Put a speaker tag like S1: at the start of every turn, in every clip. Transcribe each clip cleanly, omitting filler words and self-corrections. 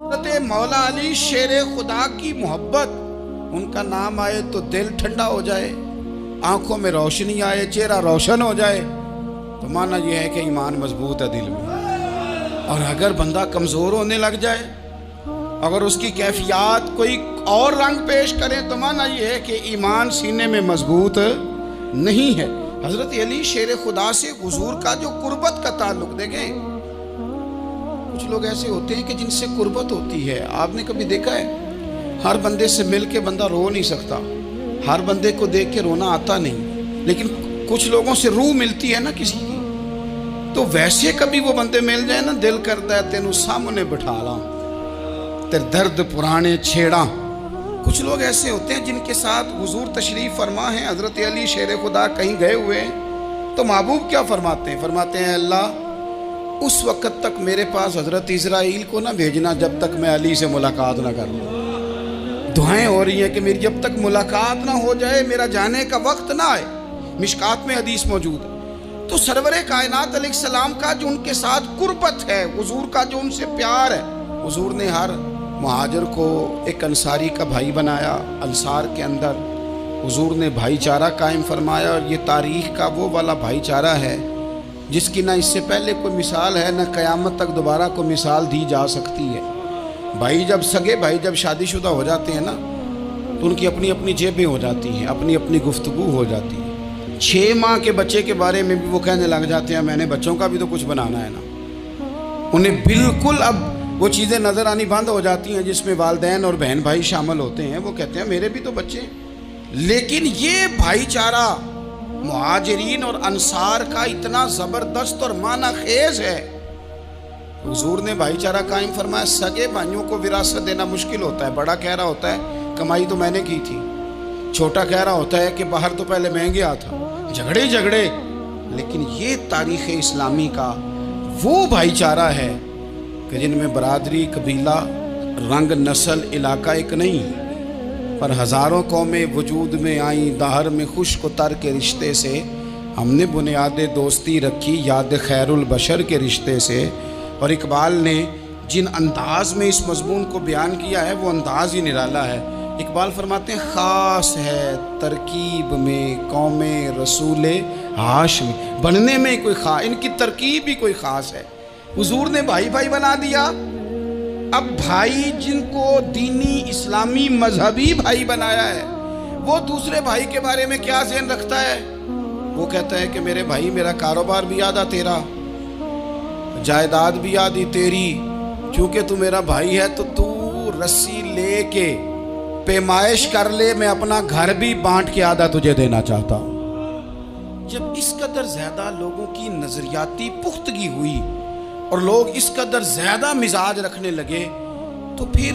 S1: حضرت مولا علی شیر خدا کی محبت، ان کا نام آئے تو دل ٹھنڈا ہو جائے، آنکھوں میں روشنی آئے، چہرہ روشن ہو جائے، تو مانا یہ ہے کہ ایمان مضبوط ہے دل میں۔ اور اگر بندہ کمزور ہونے لگ جائے، اگر اس کی کیفیات کوئی اور رنگ پیش کرے، تو مانا یہ ہے کہ ایمان سینے میں مضبوط نہیں ہے۔ حضرت علی شیر خدا سے حضور کا جو قربت کا تعلق دیکھیں، کچھ لوگ ایسے ہوتے ہیں کہ جن سے قربت ہوتی ہے۔ آپ نے کبھی دیکھا ہے ہر بندے سے مل کے بندہ رو نہیں سکتا، ہر بندے کو دیکھ کے رونا آتا نہیں، لیکن کچھ لوگوں سے روح ملتی ہے نا کسی کی، تو ویسے کبھی وہ بندے مل جائے نا، دل کرتا ہے تینوں سامنے بٹھا لاؤں، تیرے درد پرانے چھیڑاں۔ کچھ لوگ ایسے ہوتے ہیں جن کے ساتھ حضور تشریف فرما ہیں، حضرت علی شیر خدا کہیں گئے ہوئے ہیں، تو محبوب کیا فرماتے ہیں؟ فرماتے ہیں اللہ اس وقت تک میرے پاس حضرت اسرائیل کو نہ بھیجنا جب تک میں علی سے ملاقات نہ کر لوں۔ دعائیں ہو رہی ہیں کہ میری جب تک ملاقات نہ ہو جائے، میرا جانے کا وقت نہ آئے۔ مشکات میں حدیث موجود ہے۔ تو سرور کائنات علیہ السلام کا جو ان کے ساتھ قربت ہے، حضور کا جو ان سے پیار ہے، حضور نے ہر مہاجر کو ایک انصاری کا بھائی بنایا۔ انصار کے اندر حضور نے بھائی چارہ قائم فرمایا، اور یہ تاریخ کا وہ والا بھائی چارہ ہے جس کی نہ اس سے پہلے کوئی مثال ہے، نہ قیامت تک دوبارہ کوئی مثال دی جا سکتی ہے۔ بھائی جب سگے بھائی جب شادی شدہ ہو جاتے ہیں نا، تو ان کی اپنی اپنی جیبیں ہو جاتی ہیں، اپنی اپنی گفتگو ہو جاتی ہے۔ 6 ماہ کے بچے کے بارے میں بھی وہ کہنے لگ جاتے ہیں میں نے بچوں کا بھی تو کچھ بنانا ہے نا۔ انہیں بالکل اب وہ چیزیں نظر آنی بند ہو جاتی ہیں جس میں والدین اور بہن بھائی شامل ہوتے ہیں۔ وہ کہتے ہیں میرے بھی تو بچے ہیں۔ لیکن یہ بھائی چارہ مہاجرین اور انصار کا اتنا زبردست اور معنی خیز ہے، حضور نے بھائی چارہ قائم فرمایا۔ سگے بھائیوں کو وراثت دینا مشکل ہوتا ہے، بڑا کہہ رہا ہوتا ہے کمائی تو میں نے کی تھی، چھوٹا کہہ رہا ہوتا ہے کہ باہر تو پہلے میں گیا تھا، جھگڑے۔ لیکن یہ تاریخ اسلامی کا وہ بھائی چارہ ہے کہ جن میں برادری، قبیلہ، رنگ، نسل، علاقہ ایک نہیں، پر ہزاروں قومیں وجود میں آئیں دہر میں خشک و تر کے رشتے سے۔ ہم نے بنیاد دوستی رکھی یاد خیر البشر کے رشتے سے۔ اور اقبال نے جن انداز میں اس مضمون کو بیان کیا ہے وہ انداز ہی نرالا ہے۔ اقبال فرماتے ہیں خاص ہے ترکیب میں قوم رسول ہاشمی، بننے میں کوئی خاص، ان کی ترکیب بھی کوئی خاص ہے۔ حضور نے بھائی بھائی بنا دیا۔ اب بھائی جن کو دینی اسلامی مذہبی بھائی بنایا ہے، وہ دوسرے بھائی کے بارے میں کیا ذہن رکھتا ہے؟ وہ کہتا ہے کہ میرے بھائی میرا کاروبار بھی آدھا تیرا، جائیداد بھی آدھی تیری، چونکہ تو میرا بھائی ہے تو تو رسی لے کے پیمائش کر لے، میں اپنا گھر بھی بانٹ کے آدھا تجھے دینا چاہتا ہوں۔ جب اس قدر زیادہ لوگوں کی نظریاتی پختگی ہوئی اور لوگ اس قدر زیادہ مزاج رکھنے لگے، تو پھر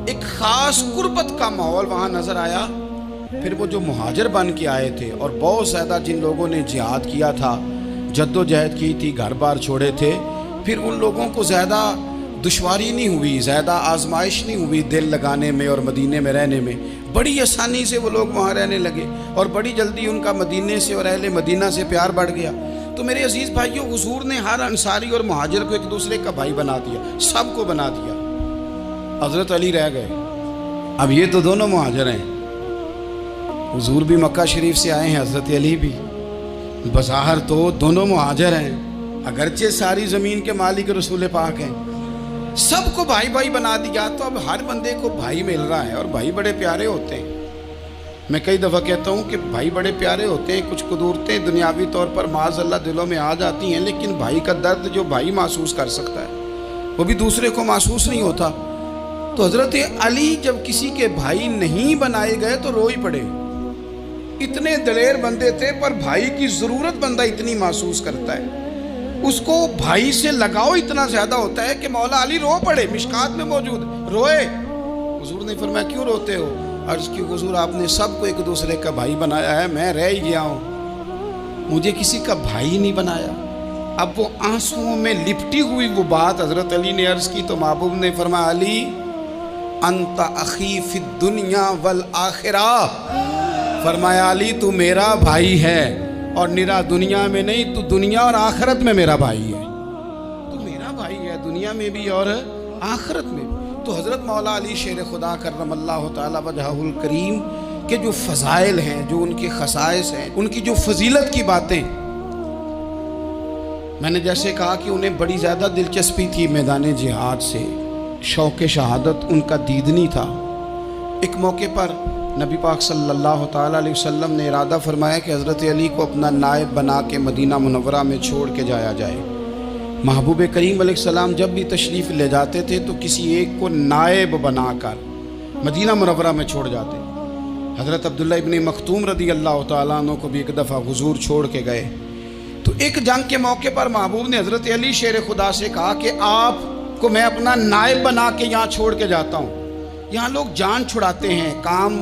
S1: ایک خاص قربت کا ماحول وہاں نظر آیا۔ پھر وہ جو مہاجر بن کے آئے تھے اور بہت زیادہ جن لوگوں نے جہاد کیا تھا، جد و جہد کی تھی، گھر بار چھوڑے تھے، پھر ان لوگوں کو زیادہ دشواری نہیں ہوئی، زیادہ آزمائش نہیں ہوئی دل لگانے میں اور مدینے میں رہنے میں۔ بڑی آسانی سے وہ لوگ وہاں رہنے لگے، اور بڑی جلدی ان کا مدینے سے اور اہل مدینہ سے پیار بڑھ گیا۔ تو میرے عزیز بھائیوں، حضور نے ہر انصاری اور مہاجر کو ایک دوسرے کا بھائی بنا دیا، سب کو بنا دیا۔ حضرت علی رہ گئے، اب یہ تو دونوں مہاجر ہیں۔ حضور بھی مکہ شریف سے آئے ہیں، حضرت علی بھی، بظاہر تو دونوں مہاجر ہیں، اگرچہ ساری زمین کے مالک رسول پاک ہیں۔ سب کو بھائی بھائی بنا دیا، تو اب ہر بندے کو بھائی مل رہا ہے، اور بھائی بڑے پیارے ہوتے ہیں۔ میں کئی دفعہ کہتا ہوں کہ بھائی بڑے پیارے ہوتے ہیں، کچھ قدورتیں دنیاوی طور پر معاذ اللہ دلوں میں آ جاتی ہیں، لیکن بھائی کا درد جو بھائی محسوس کر سکتا ہے وہ بھی دوسرے کو محسوس نہیں ہوتا۔ تو حضرت علی جب کسی کے بھائی نہیں بنائے گئے تو رو ہی پڑے۔ اتنے دلیر بندے تھے، پر بھائی کی ضرورت بندہ اتنی محسوس کرتا ہے، اس کو بھائی سے لگاؤ اتنا زیادہ ہوتا ہے کہ مولا علی رو پڑے، مشکات میں موجود، روئے۔ حضور نے فرمایا کیوں روتے ہو؟ عرض کی حضور آپ نے سب کو ایک دوسرے کا بھائی بنایا ہے، میں رہ ہی گیا ہوں، مجھے کسی کا بھائی نہیں بنایا۔ اب وہ آنسوؤں میں لپٹی ہوئی وہ بات حضرت علی نے عرض کی، تو محبوب نے فرمایا علی انت اخی فی الدنیا والآخرہ، فرمایا علی تو میرا بھائی ہے، اور نرا دنیا میں نہیں، تو دنیا اور آخرت میں میرا بھائی ہے۔ تو میرا بھائی ہے دنیا میں بھی اور آخرت میں بھی۔ تو حضرت مولا علی شیر خدا کرم اللہ تعالی وجہہ الکریم کے جو فضائل ہیں، جو ان کے خصائص ہیں، ان کی جو فضیلت کی باتیں، میں نے جیسے کہا کہ انہیں بڑی زیادہ دلچسپی تھی میدان جہاد سے، شوق شہادت ان کا دیدنی تھا۔ ایک موقع پر نبی پاک صلی اللہ تعالیٰ علیہ وسلم نے ارادہ فرمایا کہ حضرت علی کو اپنا نائب بنا کے مدینہ منورہ میں چھوڑ کے جایا جائے۔ محبوب کریم علیہ السلام جب بھی تشریف لے جاتے تھے تو کسی ایک کو نائب بنا کر مدینہ منورہ میں چھوڑ جاتے۔ حضرت عبداللہ ابن مختوم رضی اللہ تعالیٰ عنہ کو بھی ایک دفعہ حضور چھوڑ کے گئے، تو ایک جنگ کے موقع پر محبوب نے حضرت علی شیر خدا سے کہا کہ آپ کو میں اپنا نائب بنا کے یہاں چھوڑ کے جاتا ہوں۔ یہاں لوگ جان چھڑاتے ہیں، کام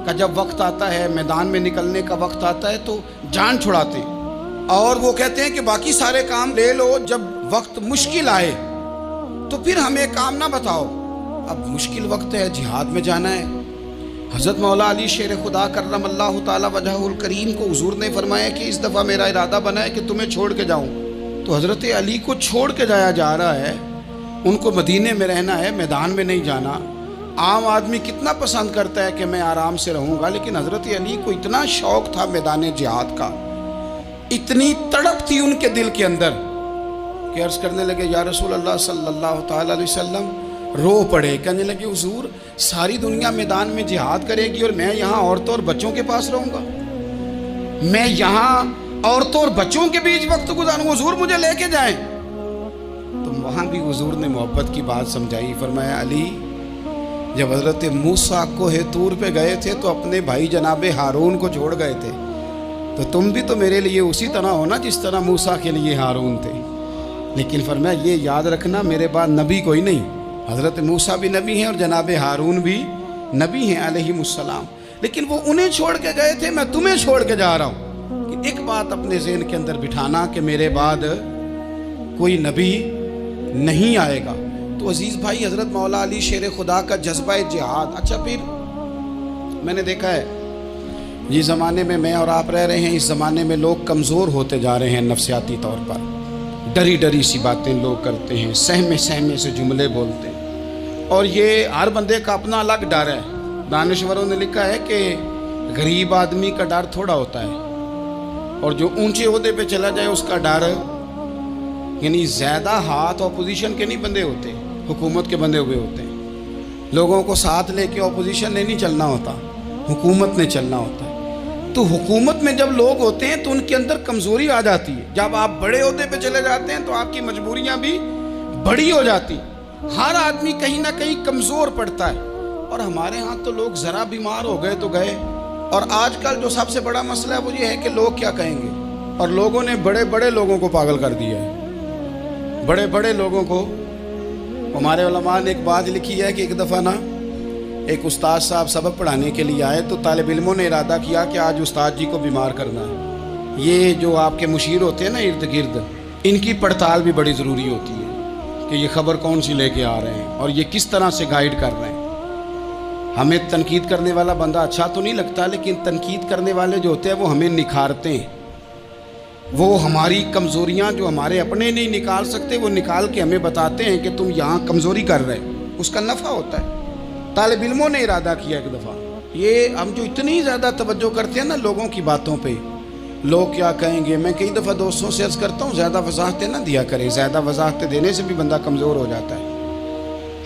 S1: کا جب وقت آتا ہے، میدان میں نکلنے کا وقت آتا ہے تو جان چھڑاتے ہیں، اور وہ کہتے ہیں کہ باقی سارے کام لے لو، جب وقت مشکل آئے تو پھر ہمیں کام نہ بتاؤ۔ اب مشکل وقت ہے، جہاد میں جانا ہے۔ حضرت مولا علی شیر خدا کرم اللہ تعالی وجہہ الکریم کو حضور نے فرمایا کہ اس دفعہ میرا ارادہ بنا ہے کہ تمہیں چھوڑ کے جاؤں۔ تو حضرت علی کو چھوڑ کے جایا جا رہا ہے، ان کو مدینے میں رہنا ہے، میدان میں نہیں جانا۔ عام آدمی کتنا پسند کرتا ہے کہ میں آرام سے رہوں گا، لیکن حضرت علی کو اتنا شوق تھا میدان جہاد کا، اتنی تڑپ تھی ان کے دل کے اندر کہ عرض کرنے لگے یا رسول اللہ صلی اللہ تعالی علیہ وسلم، رو پڑے، کہنے لگے حضور ساری دنیا میدان میں جہاد کرے گی اور میں یہاں عورتوں اور بچوں کے پاس رہوں گا، میں یہاں عورتوں اور بچوں کے بیچ وقت گزاروں، حضور مجھے لے کے جائیں۔ تو وہاں بھی حضور نے محبت کی بات سمجھائی، فرمایا علی جب حضرت موسیٰ کوہ طور پہ گئے تھے تو اپنے بھائی جناب ہارون کو چھوڑ گئے تھے، تو تم بھی تو میرے لیے اسی طرح ہو نا جس طرح موسیٰ کے لیے ہارون تھے۔ لیکن فرمایا یہ یاد رکھنا میرے بعد نبی کوئی نہیں، حضرت موسیٰ بھی نبی ہیں اور جناب ہارون بھی نبی ہیں علیہم السلام، لیکن وہ انہیں چھوڑ کے گئے تھے، میں تمہیں چھوڑ کے جا رہا ہوں۔ کہ ایک بات اپنے ذہن کے اندر بٹھانا کہ میرے بعد کوئی نبی نہیں آئے گا۔ تو عزیز بھائی، حضرت مولا علی شیر خدا کا جذبہ جہاد۔ اچھا پھر میں نے دیکھا ہے جس زمانے میں میں اور آپ رہ رہے ہیں، اس زمانے میں لوگ کمزور ہوتے جا رہے ہیں نفسیاتی طور پر، ڈری ڈری سی باتیں لوگ کرتے ہیں، سہمے سہمے سے جملے بولتے ہیں، اور یہ ہر بندے کا اپنا الگ ڈر ہے۔ دانشوروں نے لکھا ہے کہ غریب آدمی کا ڈر تھوڑا ہوتا ہے، اور جو اونچے عہدے پہ چلا جائے اس کا ڈر، یعنی زیادہ ہاتھ اپوزیشن کے نہیں بندے ہوتے، حکومت کے بندے ہوئے ہوتے ہیں۔ لوگوں کو ساتھ لے کے اپوزیشن نے نہیں چلنا ہوتا، حکومت نے چلنا ہوتا ہے۔ تو حکومت میں جب لوگ ہوتے ہیں تو ان کے اندر کمزوری آ جاتی ہے، جب آپ بڑے عہدے پہ چلے جاتے ہیں تو آپ کی مجبوریاں بھی بڑی ہو جاتی۔ ہر آدمی کہیں نہ کہیں کمزور پڑتا ہے، اور ہمارے ہاں تو لوگ ذرا بیمار ہو گئے تو گئے۔ اور آج کل جو سب سے بڑا مسئلہ ہے وہ یہ ہے کہ لوگ کیا کہیں گے، اور لوگوں نے بڑے بڑے لوگوں کو پاگل کر دیا ہے، بڑے بڑے لوگوں کو۔ ہمارے علماء نے ایک بات لکھی ہے کہ ایک دفعہ نا ایک استاد صاحب سبق پڑھانے کے لیے آئے تو طالب علموں نے ارادہ کیا کہ آج استاد جی کو بیمار کرنا ہے۔ یہ جو آپ کے مشیر ہوتے ہیں نا ارد گرد، ان کی پڑتال بھی بڑی ضروری ہوتی ہے کہ یہ خبر کون سی لے کے آ رہے ہیں اور یہ کس طرح سے گائیڈ کر رہے ہیں۔ ہمیں تنقید کرنے والا بندہ اچھا تو نہیں لگتا، لیکن تنقید کرنے والے جو ہوتے ہیں وہ ہمیں نکھارتے ہیں، وہ ہماری کمزوریاں جو ہمارے اپنے نہیں نکال سکتے وہ نکال کے ہمیں بتاتے ہیں کہ تم یہاں کمزوری کر رہے، اس کا نفع ہوتا ہے۔ طالب علموں نے ارادہ کیا ایک دفعہ، یہ ہم جو اتنی زیادہ توجہ کرتے ہیں نا لوگوں کی باتوں پہ، لوگ کیا کہیں گے، میں کئی دفعہ دوستوں سے عرض کرتا ہوں زیادہ وضاحتیں نہ دیا کریں، زیادہ وضاحتیں دینے سے بھی بندہ کمزور ہو جاتا ہے۔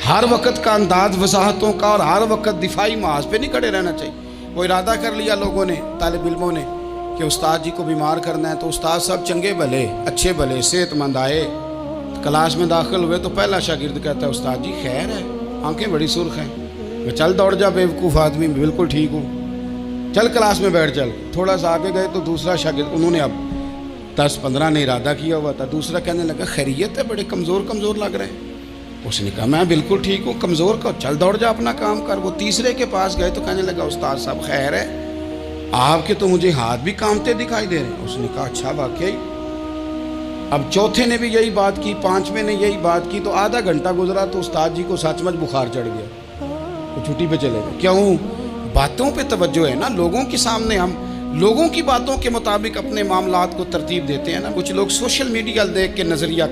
S1: ہر وقت کا انداز وضاحتوں کا اور ہر وقت دفاعی محاذ پہ نہیں کھڑے رہنا چاہیے۔ وہ ارادہ کر لیا لوگوں نے، طالب علموں نے، کہ استاد جی کو بیمار کرنا ہے، تو استاد صاحب چنگے بھلے اچھے بھلے صحت مند آئے، کلاس میں داخل ہوئے تو پہلا شاگرد کہتا ہے استاد جی خیر ہے، آنکھیں بڑی سرخ ہیں۔ میں چل دوڑ جا بیوقوف آدمی، میں بالکل ٹھیک ہوں، چل کلاس میں بیٹھ چل۔ تھوڑا سا آگے گئے تو دوسرا شاگرد، انہوں نے اب 10-15 نے ارادہ کیا ہوا تھا، دوسرا کہنے لگا خیریت ہے، بڑے کمزور کمزور لگ رہے ہیں۔ اس نے کہا میں بالکل ٹھیک ہوں، کمزور کا چل دوڑ جا اپنا کام کر۔ وہ تیسرے کے پاس گئے تو کہنے لگا استاد صاحب خیر ہے، آپ کے تو مجھے ہاتھ بھی کامتے دکھائی دے رہے ہیں۔ اس نے کہا اچھا واقعی۔ اب چوتھے نے بھی یہی بات کی، پانچویں نے یہی بات کی، تو آدھا گھنٹہ گزرا تو استاد جی کو سچ مچ بخار چڑھ گیا، وہ چھٹی پہ چلے گئے۔ کیوں؟ باتوں پہ توجہ ہے نا، لوگوں کے سامنے ہم لوگوں کی باتوں کے مطابق اپنے معاملات کو ترتیب دیتے ہیں نا۔ کچھ لوگ سوشل میڈیا دیکھ کے نظریہ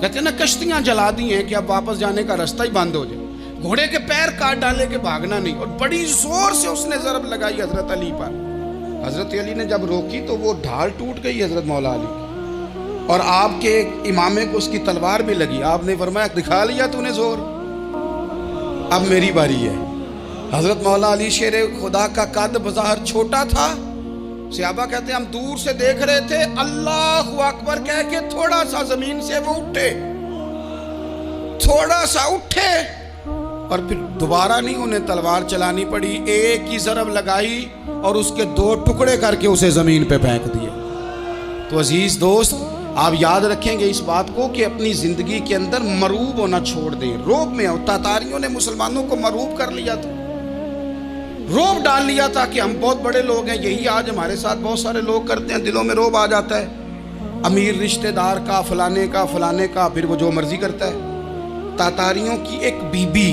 S1: کہتے ہیں نا کشتیاں جلا دی ہیں کہ اب واپس جانے کا راستہ ہی بند ہو جائے، گھوڑے کے پیر کاٹ ڈالے کہ بھاگنا نہیں، اور بڑی زور سے اس نے ضرب لگائی حضرت علی پر۔ حضرت علی نے جب روکی تو وہ ڈھال ٹوٹ گئی حضرت مولا علی کی، اور آپ کے امامے کو اس کی تلوار بھی لگی۔ آپ نے فرمایا دکھا لیا تو نے زور، اب میری باری ہے۔ حضرت مولا علی شیر خدا کا قد بظاہر چھوٹا تھا، صحابہ کہتے ہیں ہم دور سے دیکھ رہے تھے، اللہ اکبر کہہ کے تھوڑا سا زمین سے وہ اٹھے، تھوڑا سا اٹھے، اور پھر دوبارہ نہیں انہیں تلوار چلانی پڑی، ایک ہی ضرب لگائی اور اس کے 2 ٹکڑے کر کے اسے زمین پہ پھینک دیے۔ تو عزیز دوست، آپ یاد رکھیں گے اس بات کو کہ اپنی زندگی کے اندر مروب ہونا چھوڑ دیں۔ روب میں تاتاریوں نے مسلمانوں کو مروب کر لیا تھا، روب ڈال لیا تھا کہ ہم بہت بڑے لوگ ہیں۔ یہی آج ہمارے ساتھ بہت سارے لوگ کرتے ہیں، دلوں میں روب آ جاتا ہے، امیر رشتہ دار کا، فلانے کا، پھر وہ جو مرضی کرتا ہے۔ تاتاریوں کی ایک بی بی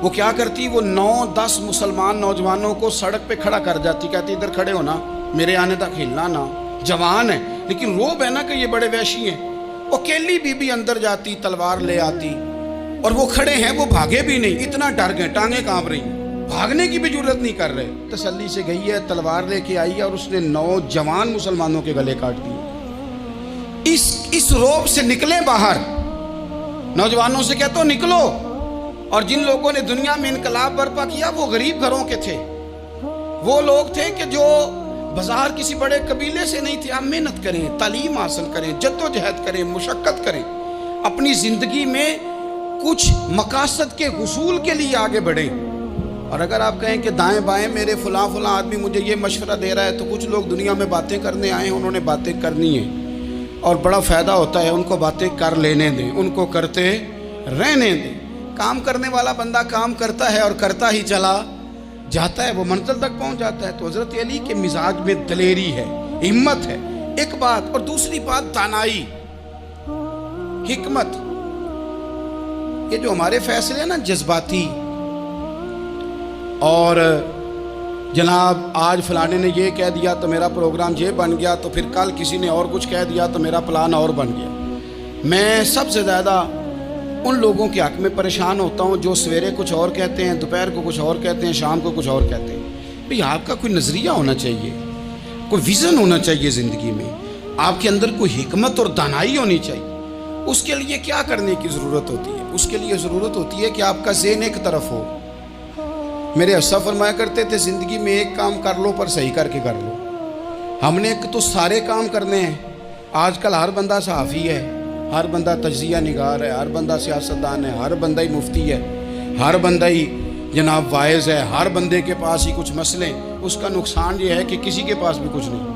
S1: وہ کیا کرتی، وہ 9-10 مسلمان نوجوانوں کو سڑک پہ کھڑا کر جاتی، کہتی ادھر کھڑے ہونا، میرے آنے تک ہلنا نہ، جوان ہے لیکن روب ہے نا کہ یہ بڑے وحشی ہیں۔ اکیلی بی بی اندر جاتی، تلوار لے آتی، اور وہ کھڑے ہیں، وہ بھاگے بھی نہیں، اتنا ڈر گئے، ٹانگیں کانپ رہی ہیں، بھاگنے کی بھی جرت نہیں کر رہے۔ تسلی سے گئی ہے، تلوار لے کے آئی ہے، اور اس نے 9 جوان مسلمانوں کے گلے کاٹ دیے۔ اس روب سے نکلے باہر، نوجوانوں سے کہتا ہوں نکلو۔ اور جن لوگوں نے دنیا میں انقلاب برپا کیا وہ غریب گھروں کے تھے، وہ لوگ تھے کہ جو بازار کسی بڑے قبیلے سے نہیں تھے۔ آپ محنت کریں، تعلیم حاصل کریں، جد و جہد کریں، مشقت کریں، اپنی زندگی میں کچھ مقاصد کے حصول کے لیے آگے بڑھیں۔ اور اگر آپ کہیں کہ دائیں بائیں میرے فلاں آدمی مجھے یہ مشورہ دے رہا ہے، تو کچھ لوگ دنیا میں باتیں کرنے آئے ہیں، انہوں نے باتیں کرنی ہیں اور بڑا فائدہ ہوتا ہے، ان کو باتیں کر لینے دیں، ان کو کرتے رہنے دیں۔ کام کرنے والا بندہ کام کرتا ہے اور کرتا ہی چلا جاتا ہے، وہ منزل تک پہنچ جاتا ہے۔ تو حضرت علی کے مزاج میں دلیری ہے، ہمت ہے، ایک بات، اور دوسری بات دانائی، حکمت۔ یہ جو ہمارے فیصلے ہیں نا جذباتی، اور جناب آج فلانے نے یہ کہہ دیا تو میرا پروگرام یہ بن گیا، تو پھر کل کسی نے اور کچھ کہہ دیا تو میرا پلان اور بن گیا۔ میں سب سے زیادہ ان لوگوں کے حق میں پریشان ہوتا ہوں جو سویرے کچھ اور کہتے ہیں، دوپہر کو کچھ اور کہتے ہیں، شام کو کچھ اور کہتے ہیں۔ بھئی آپ کا کوئی نظریہ ہونا چاہیے، کوئی ویژن ہونا چاہیے زندگی میں، آپ کے اندر کوئی حکمت اور دانائی ہونی چاہیے۔ اس کے لیے کیا کرنے کی ضرورت ہوتی ہے؟ اس کے لیے ضرورت ہوتی ہے کہ آپ کا ذہن ایک طرف ہو۔ میرے اسا فرمایا کرتے تھے زندگی میں ایک کام کر لو پر صحیح کر کے کر لو۔ ہم نے تو سارے کام کرنے ہیں۔ آج کل ہر بندہ صحافی ہے، ہر بندہ تجزیہ نگار ہے، ہر بندہ سیاستدان ہے، ہر بندہ ہی مفتی ہے، ہر بندہ ہی جناب واعظ ہے، ہر بندے کے پاس ہی کچھ مسئلے۔ اس کا نقصان یہ ہے کہ کسی کے پاس بھی کچھ نہیں۔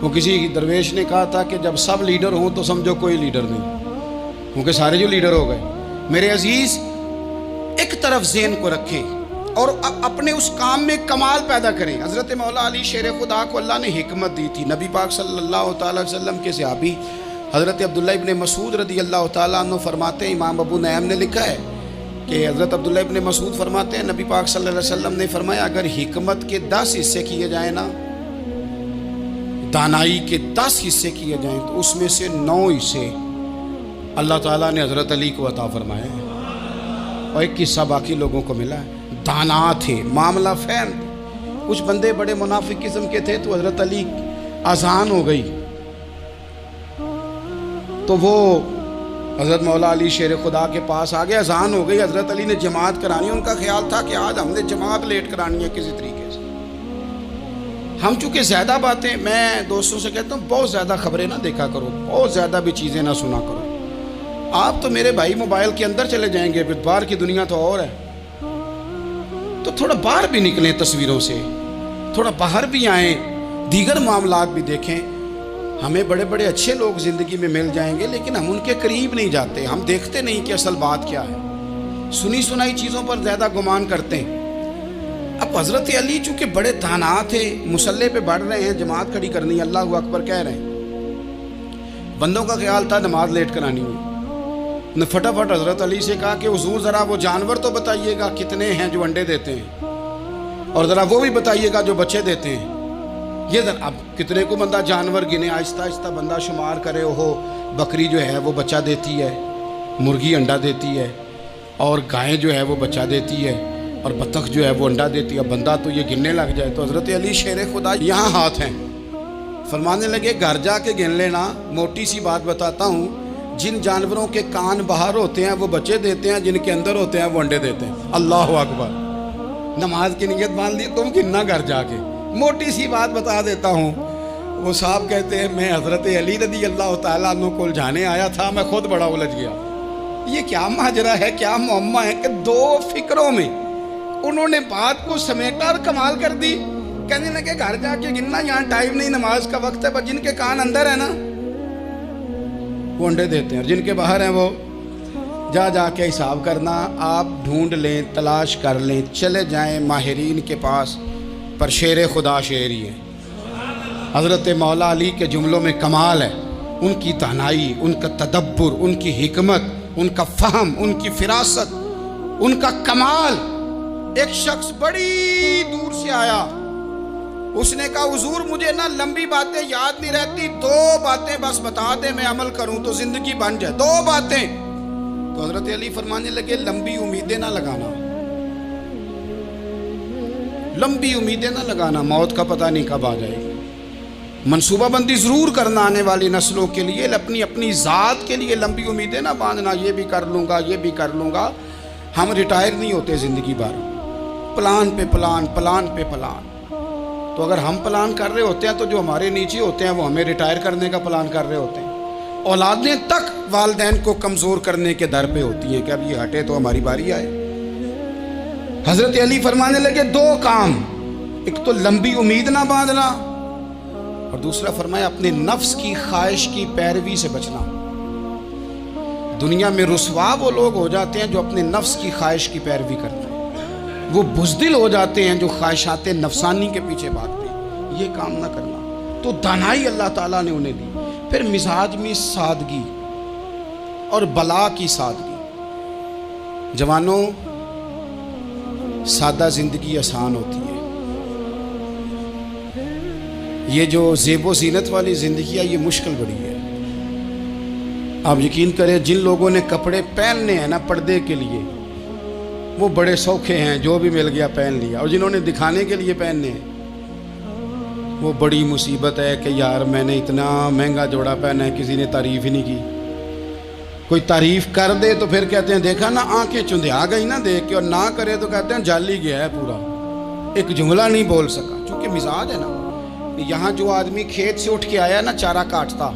S1: وہ کسی درویش نے کہا تھا کہ جب سب لیڈر ہوں تو سمجھو کوئی لیڈر نہیں، کیونکہ سارے جو لیڈر ہو گئے۔ میرے عزیز، ایک طرف ذہن کو رکھیں اور اپنے اس کام میں کمال پیدا کریں۔ حضرت مولا علی شیر خدا کو اللہ نے حکمت دی تھی۔ نبی پاک صلی اللہ تعالی وسلم کے صحابی حضرت عبداللہ ابن مسعود رضی اللہ تعالیٰ عنہ فرماتے ہیں، امام ابو نعیم نے لکھا ہے کہ حضرت عبداللہ ابن مسعود فرماتے ہیں نبی پاک صلی اللہ علیہ وسلم نے فرمایا اگر حکمت کے 10 حصے کیے جائیں نا، دانائی کے 10 حصے کیے جائیں، تو اس میں سے 9 حصے اللہ تعالیٰ نے حضرت علی کو عطا فرمائے ہیں، اور ایک حصہ باقی لوگوں کو ملا ہے۔ دانا تھے، معاملہ فہم تھے۔ کچھ بندے بڑے منافق قسم کے تھے، تو حضرت علی اذان ہو گئی تو وہ حضرت مولا علی شیر خدا کے پاس آ گئے، اذان ہو گئی، حضرت علی نے جماعت کرانی۔ ان کا خیال تھا کہ آج ہم نے جماعت لیٹ کرانی ہے کسی طریقے سے۔ ہم چونکہ زیادہ باتیں، میں دوستوں سے کہتا ہوں بہت زیادہ خبریں نہ دیکھا کرو، بہت زیادہ بھی چیزیں نہ سنا کرو۔ آپ تو میرے بھائی موبائل کے اندر چلے جائیں گے، پھر باہر کی دنیا تو اور ہے، تو تھوڑا باہر بھی نکلیں تصویروں سے، تھوڑا باہر بھی آئیں، دیگر معاملات بھی دیکھیں۔ ہمیں بڑے بڑے اچھے لوگ زندگی میں مل جائیں گے، لیکن ہم ان کے قریب نہیں جاتے، ہم دیکھتے نہیں کہ اصل بات کیا ہے، سنی سنائی چیزوں پر زیادہ گمان کرتے ہیں۔ اب حضرت علی چونکہ بڑے دانا تھے، مسلح پہ بڑھ رہے ہیں، جماعت کھڑی کرنی، اللہ اکبر کہہ رہے ہیں، بندوں کا خیال تھا نماز لیٹ کرانی ہے۔ نے فٹافٹ حضرت علی سے کہا کہ حضور ذرا وہ جانور تو بتائیے گا کتنے ہیں جو انڈے دیتے ہیں، اور ذرا وہ بھی بتائیے گا جو بچے دیتے ہیں۔ یہ اب کتنے کو بندہ جانور گنے، آہستہ آہستہ بندہ شمار کرے، ہو بکری جو ہے وہ بچہ دیتی ہے، مرغی انڈا دیتی ہے، اور گائیں جو ہے وہ بچہ دیتی ہے، اور بطخ جو ہے وہ انڈا دیتی ہے، بندہ تو یہ گننے لگ جائے۔ تو حضرت علی شیر خدا یہاں ہاتھ ہیں، فرمانے لگے گھر جا کے گن لینا، موٹی سی بات بتاتا ہوں، جن جانوروں کے کان باہر ہوتے ہیں وہ بچے دیتے ہیں، جن کے اندر ہوتے ہیں وہ انڈے دیتے ہیں۔ اللہ اکبر، نماز کی نیت مان لی تم گننا گھر جا کے۔ موٹی سی بات بتا دیتا ہوں، وہ صاحب کہتے ہیں میں حضرت علی رضی اللہ تعالیٰ عنہ کو الجھانے آیا تھا، میں خود بڑا الجھ گیا۔ یہ کیا ماجرا ہے، کیا معمہ ہے کہ دو فکروں میں انہوں نے بات کو سمیٹا اور کمال کر دی۔ کہنے لگے گھر جا کے گننا، یہاں ٹائم نہیں، نماز کا وقت ہے، پر جن کے کان اندر ہے نا وہ انڈے دیتے ہیں، اور جن کے باہر ہیں وہ جا کے حساب کرنا۔ آپ ڈھونڈ لیں، تلاش کر لیں، چلے جائیں ماہرین کے پاس، پر شیر خدا شیر ہی ہے۔ حضرت مولا علی کے جملوں میں کمال ہے، ان کی دانائی، ان کا تدبر، ان کی حکمت، ان کا فہم، ان کی فراست، ان کا کمال۔ ایک شخص بڑی دور سے آیا، اس نے کہا حضور مجھے نا لمبی باتیں یاد نہیں رہتی، دو باتیں بس بتا دیں میں عمل کروں تو زندگی بن جائے، دو باتیں۔ تو حضرت علی فرمانے لگے لمبی امیدیں نہ لگانا، لمبی امیدیں نہ لگانا، موت کا پتہ نہیں کب آ جائے گی۔ منصوبہ بندی ضرور کرنا آنے والی نسلوں کے لیے، اپنی ذات کے لیے لمبی امیدیں نہ باندھنا، یہ بھی کر لوں گا، یہ بھی کر لوں گا۔ ہم ریٹائر نہیں ہوتے زندگی بھر، پلان پہ پلان، پلان پہ پلان۔ تو اگر ہم پلان کر رہے ہوتے ہیں تو جو ہمارے نیچے ہوتے ہیں وہ ہمیں ریٹائر کرنے کا پلان کر رہے ہوتے ہیں۔ اولادیں تک والدین کو کمزور کرنے کے در پہ ہوتی ہیں کہ اب یہ ہٹے تو ہماری باری آئے۔ حضرت علی فرمانے لگے دو کام، ایک تو لمبی امید نہ باندھنا، اور دوسرا فرمایا اپنے نفس کی خواہش کی پیروی سے بچنا۔ دنیا میں رسوا وہ لوگ ہو جاتے ہیں جو اپنے نفس کی خواہش کی پیروی کرتے ہیں، وہ بزدل ہو جاتے ہیں جو خواہشات نفسانی کے پیچھے بھاگتے ہیں۔ یہ کام نہ کرنا۔ تو دانائی اللہ تعالیٰ نے انہیں دی۔ پھر مزاج میں سادگی اور بلا کی سادگی۔ جوانوں، سادہ زندگی آسان ہوتی ہے۔ یہ جو زیب و زینت والی زندگی ہے یہ مشکل بڑی ہے۔ آپ یقین کریں جن لوگوں نے کپڑے پہننے ہیں نا پردے کے لیے، وہ بڑے سوکھے ہیں، جو بھی مل گیا پہن لیا، اور جنہوں نے دکھانے کے لیے پہننے ہیں وہ بڑی مصیبت ہے کہ یار میں نے اتنا مہنگا جوڑا پہنا ہے، کسی نے تعریف ہی نہیں کی۔ کوئی تعریف کر دے تو پھر کہتے ہیں دیکھا نا آنکھیں چندھیا گئی نا دیکھ کے، اور نہ کرے تو کہتے ہیں جال ہی گیا ہے پورا، ایک جملہ نہیں بول سکا۔ چونکہ مزاج ہے نا، یہاں جو آدمی کھیت سے اٹھ کے آیا نا چارہ کاٹتا،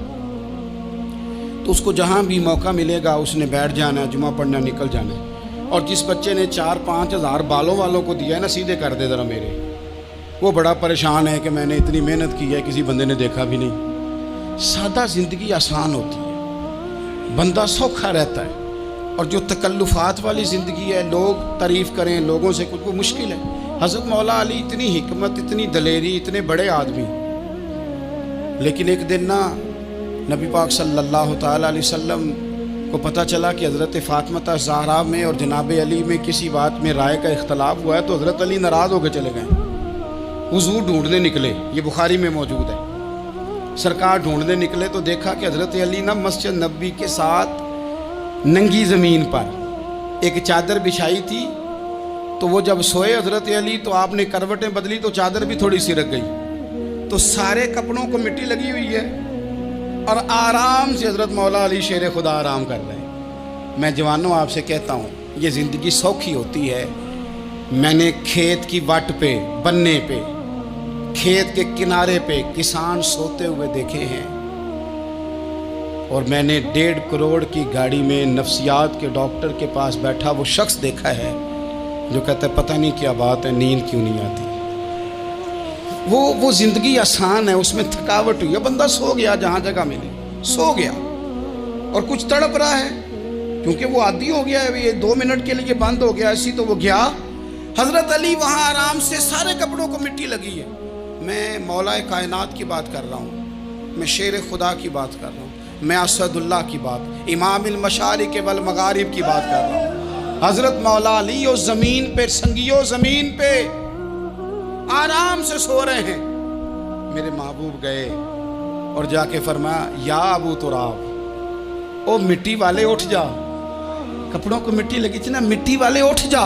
S1: تو اس کو جہاں بھی موقع ملے گا اس نے بیٹھ جانا ہے، جمعہ پڑھنا، نکل جانا ہے۔ اور جس بچے نے 4-5 ہزار بالوں والوں کو دیا ہے نا سیدھے کر دے ذرا میرے، وہ بڑا پریشان ہے کہ میں نے اتنی محنت کی ہے کسی بندے نے دیکھا بھی نہیں۔ سادہ زندگی آسان ہوتی ہے، بندہ سوکھا رہتا ہے، اور جو تکلفات والی زندگی ہے، لوگ تعریف کریں، لوگوں سے کچھ، وہ مشکل ہے۔ حضرت مولا علی اتنی حکمت، اتنی دلیری، اتنے بڑے آدمی، لیکن ایک دن نا نبی پاک صلی اللہ تعالیٰ علیہ وسلم کو پتہ چلا کہ حضرت فاطمہ زہرا میں اور جناب علی میں کسی بات میں رائے کا اختلاف ہوا ہے، تو حضرت علی ناراض ہو کے چلے گئے۔ حضور ڈھونڈنے نکلے، یہ بخاری میں موجود ہے، سرکار ڈھونڈنے نکلے تو دیکھا کہ حضرت علی نا مسجد نبوی کے ساتھ ننگی زمین پر ایک چادر بچھائی تھی، تو وہ جب سوئے حضرت علی تو آپ نے کروٹیں بدلی تو چادر بھی تھوڑی سی رک گئی، تو سارے کپڑوں کو مٹی لگی ہوئی ہے، اور آرام سے حضرت مولا علی شیر خدا آرام کر رہے ہیں۔ میں جوانوں آپ سے کہتا ہوں یہ زندگی سوکھی ہوتی ہے۔ میں نے کھیت کی وٹ پہ، بننے پہ، کھیت کے کنارے پہ کسان سوتے ہوئے دیکھے ہیں، اور میں نے 1.5 کروڑ کی گاڑی میں نفسیات کے ڈاکٹر کے پاس بیٹھا وہ شخص دیکھا ہے جو کہتا ہے پتہ نہیں کیا بات ہے، نیند کیوں نہیں آتی۔ وہ زندگی آسان ہے، اس میں تھکاوٹ ہوئی ہے، بندہ سو گیا جہاں جگہ ملے، سو گیا، اور کچھ تڑپ رہا ہے کیونکہ وہ عادی ہو گیا ہے، یہ 2 منٹ کے لیے بند ہو گیا ایسی، تو وہ گیا۔ حضرت علی وہاں آرام سے، سارے کپڑوں کو مٹی لگی ہے۔ میں مولا کائنات کی بات کر رہا ہوں، میں شیر خدا کی بات کر رہا ہوں، میں اسد اللہ کی بات، امام المشارق والمغارب کی بات کر رہا ہوں۔ حضرت مولا علی اور زمین پہ، سنگیو زمین پہ آرام سے سو رہے ہیں۔ میرے محبوب گئے اور جا کے فرمایا یا ابو تراب، او مٹی والے اٹھ جا، کپڑوں کو مٹی لگی تھی نا، مٹی والے اٹھ جا،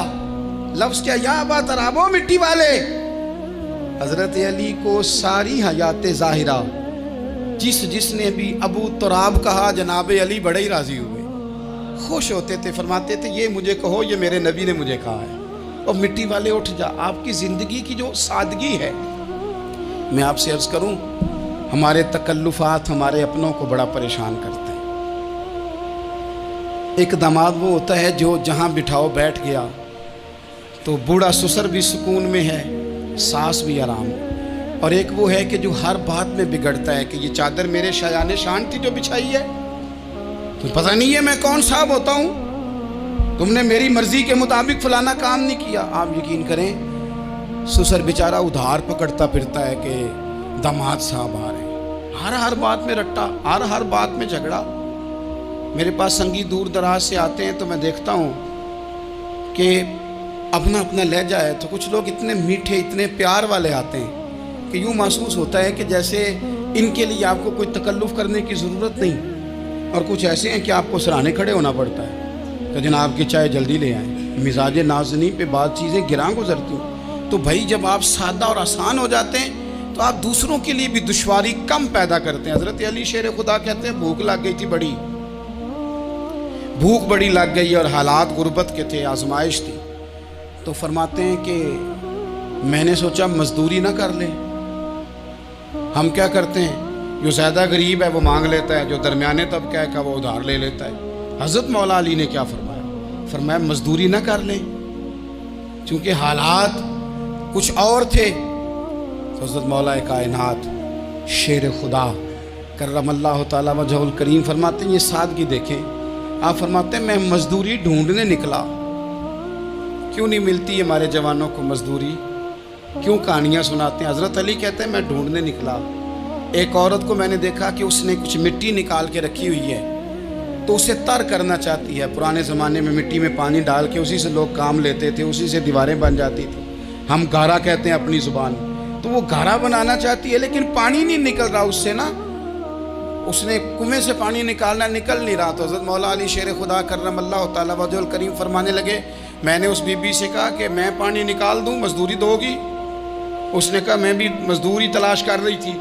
S1: لفظ کیا یا ابا تراب، او مٹی والے۔ حضرت علی کو ساری حیات ظاہرہ جس نے بھی ابو تراب کہا جناب علی بڑے ہی راضی ہوئے، خوش ہوتے تھے، فرماتے تھے یہ مجھے کہو، یہ میرے نبی نے مجھے کہا ہے۔ اور مٹی والے اٹھ جا، آپ کی زندگی کی جو سادگی ہے، میں آپ سے عرض کروں ہمارے تکلفات ہمارے اپنوں کو بڑا پریشان کرتے ہیں۔ ایک داماد وہ ہوتا ہے جو جہاں بٹھاؤ بیٹھ گیا، تو بوڑھا سسر بھی سکون میں ہے، ساس بھی آرام، اور ایک وہ ہے کہ جو ہر بات میں بگڑتا ہے کہ یہ چادر میرے شایان شان تھی جو بچھائی ہے، تو پتہ نہیں ہے میں کون صاحب ہوتا ہوں، تم نے میری مرضی کے مطابق فلانا کام نہیں کیا۔ آپ یقین کریں سسر بیچارہ ادھار پکڑتا پھرتا ہے کہ داماد صاحب آ رہے ہیں، ہر بات میں رٹا، ہر بات میں جھگڑا۔ میرے پاس سنگی دور دراز سے آتے ہیں تو میں دیکھتا ہوں کہ اپنا لہجہ ہے، تو کچھ لوگ اتنے میٹھے اتنے پیار والے آتے ہیں کہ یوں محسوس ہوتا ہے کہ جیسے ان کے لیے آپ کو کوئی تکلف کرنے کی ضرورت نہیں، اور کچھ ایسے ہیں کہ آپ کو سرانے کھڑے ہونا پڑتا ہے کہ جناب کی چائے جلدی لے آئیں۔ مزاج نازنی پہ بعض چیزیں گراں گزرتی ہیں، تو بھائی جب آپ سادہ اور آسان ہو جاتے ہیں تو آپ دوسروں کے لیے بھی دشواری کم پیدا کرتے ہیں۔ حضرت علی شیر خدا کہتے ہیں بھوک لگ گئی تھی، بھوک بڑی لگ گئی اور حالات غربت کے تھے، آزمائش تھی، تو فرماتے ہیں کہ میں نے سوچا مزدوری نہ کر لیں۔ ہم کیا کرتے ہیں، جو زیادہ غریب ہے وہ مانگ لیتا ہے، جو درمیانے طبقہ ہے وہ ادھار لے لیتا ہے۔ حضرت مولا علی نے کیا فرمایا مزدوری نہ کر لیں، چونکہ حالات کچھ اور تھے۔ تو حضرت مولا کائنات شیر خدا کرم اللہ تعالیٰ وجہ الکریم فرماتے ہیں یہ سادگی دیکھیں۔ آپ فرماتے ہیں میں مزدوری ڈھونڈنے نکلا، کیوں نہیں ملتی ہمارے جوانوں کو مزدوری، کیوں کہانیاں سناتے ہیں۔ حضرت علی کہتے ہیں میں ڈھونڈنے نکلا، ایک عورت کو میں نے دیکھا کہ اس نے کچھ مٹی نکال کے رکھی ہوئی ہے، تو اسے تر کرنا چاہتی ہے۔ پرانے زمانے میں مٹی میں پانی ڈال کے اسی سے لوگ کام لیتے تھے، اسی سے دیواریں بن جاتی تھی، ہم گارا کہتے ہیں اپنی زبان، تو وہ گارا بنانا چاہتی ہے لیکن پانی نہیں نکل رہا اس سے نا، اس نے کنویں سے پانی نکالنا، نکل نہیں رہا۔ تو حضرت مولا علی شیر خدا کرم اللہ تعالیٰ وجہ الکریم فرمانے لگے، میں نے اس بی بی سے کہا کہ میں پانی نکال دوں، مزدوری دو گی؟ اس نے کہا میں بھی مزدوری تلاش کر رہی تھی،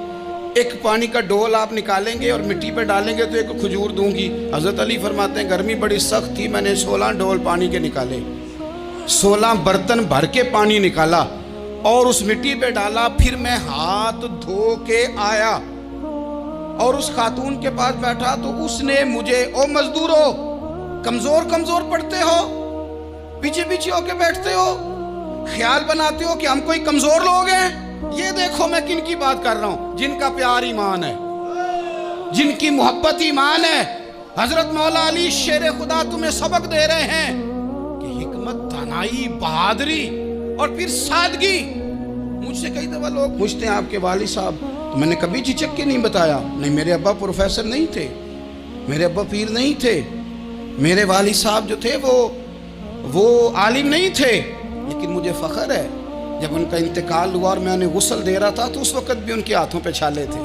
S1: ایک پانی کا ڈول آپ نکالیں گے اور مٹی پہ ڈالیں گے تو ایک کھجور دوں گی۔ حضرت علی فرماتے ہیں گرمی بڑی سخت تھی، میں نے 16 ڈول پانی کے نکالے، 16 برتن بھر کے پانی نکالا اور اس مٹی پہ ڈالا، پھر میں ہاتھ دھو کے آیا اور اس خاتون کے پاس بیٹھا تو اس نے مجھے، او مزدورو کمزور پڑتے ہو، پیچھے ہو کے بیٹھتے ہو، خیال بناتے ہو کہ ہم کوئی کمزور لوگ ہیں، یہ دیکھو میں کن کی بات کر رہا ہوں، جن کا پیار ایمان ہے، جن کی محبت ایمان ہے۔ حضرت مولا علی شیر خدا تمہیں سبق دے رہے ہیں کہ حکمت، دانائی، بہادری اور پھر سادگی۔ مجھ سے کئی دفعہ لوگ پوچھتے ہیں آپ کے والد صاحب، تو میں نے کبھی جھجک کے نہیں بتایا، نہیں میرے ابا پروفیسر نہیں تھے، میرے ابا پیر نہیں تھے، میرے والد صاحب جو تھے وہ عالم نہیں تھے، لیکن مجھے فخر ہے جب ان کا انتقال ہوا اور میں انہیں غسل دے رہا تھا تو اس وقت بھی ان کے ہاتھوں پہ چھالے تھے،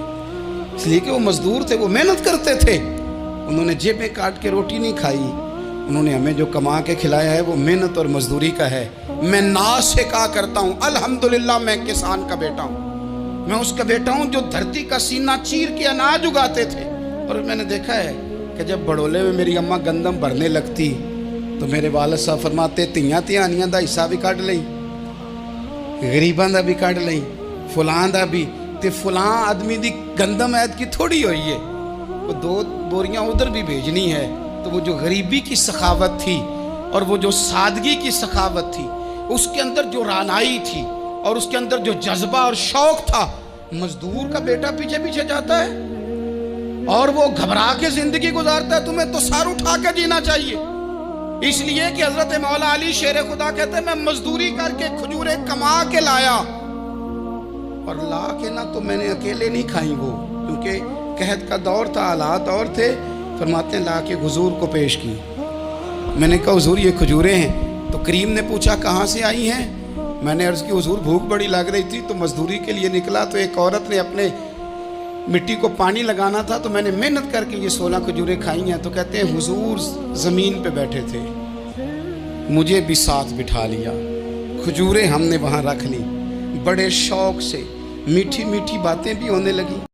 S1: اس لیے کہ وہ مزدور تھے، وہ محنت کرتے تھے، انہوں نے جیبیں کاٹ کے روٹی نہیں کھائی، انہوں نے ہمیں جو کما کے کھلایا ہے وہ محنت اور مزدوری کا ہے۔ میں ناز سے کہا کرتا ہوں الحمدللہ میں کسان کا بیٹا ہوں، میں اس کا بیٹا ہوں جو دھرتی کا سینہ چیر کے اناج اگاتے تھے۔ اور میں نے دیکھا ہے کہ جب بڑولے میں میری اماں گندم بھرنے لگتی تو میرے والد صاحب فرماتے تیاں دا حصہ بھی کٹ لئی، غریباں دا بھی کٹ لئی، فلاں دا بھی، تے فلاں آدمی دی گندم عید کی تھوڑی ہوئی ہے، وہ 2 بوریاں ادھر بھی بھیجنی ہے۔ تو وہ جو غریبی کی سخاوت تھی اور وہ جو سادگی کی سخاوت تھی، اس کے اندر جو رانائی تھی اور اس کے اندر جو جذبہ اور شوق تھا، مزدور کا بیٹا پیچھے جاتا ہے اور وہ گھبرا کے زندگی گزارتا ہے، تمہیں تو سر اٹھا کے جینا چاہیے۔ اس لیے کہ حضرت مولا علی شیر خدا کہتے ہیں میں مزدوری کر کے کھجوریں کما کے لایا، اور لا کے نہ تو میں نے اکیلے نہیں کھائیں وہ، کیونکہ قحط کا دور تھا، حالات اور تھے، فرماتے ہیں لا کے حضور کو پیش کی۔ میں نے کہا حضور یہ کھجوریں ہیں، تو کریم نے پوچھا کہاں سے آئی ہیں؟ میں نے عرض کی حضور بھوک بڑی لگ رہی تھی تو مزدوری کے لیے نکلا تو ایک عورت نے اپنے مٹی کو پانی لگانا تھا تو میں نے محنت کر کے یہ 16 کھجوریں کھائی ہیں. تو کہتے ہیں حضور زمین پہ بیٹھے تھے, مجھے بھی ساتھ بٹھا لیا, کھجوریں ہم نے وہاں رکھ لی, بڑے شوق سے میٹھی میٹھی باتیں بھی ہونے لگی.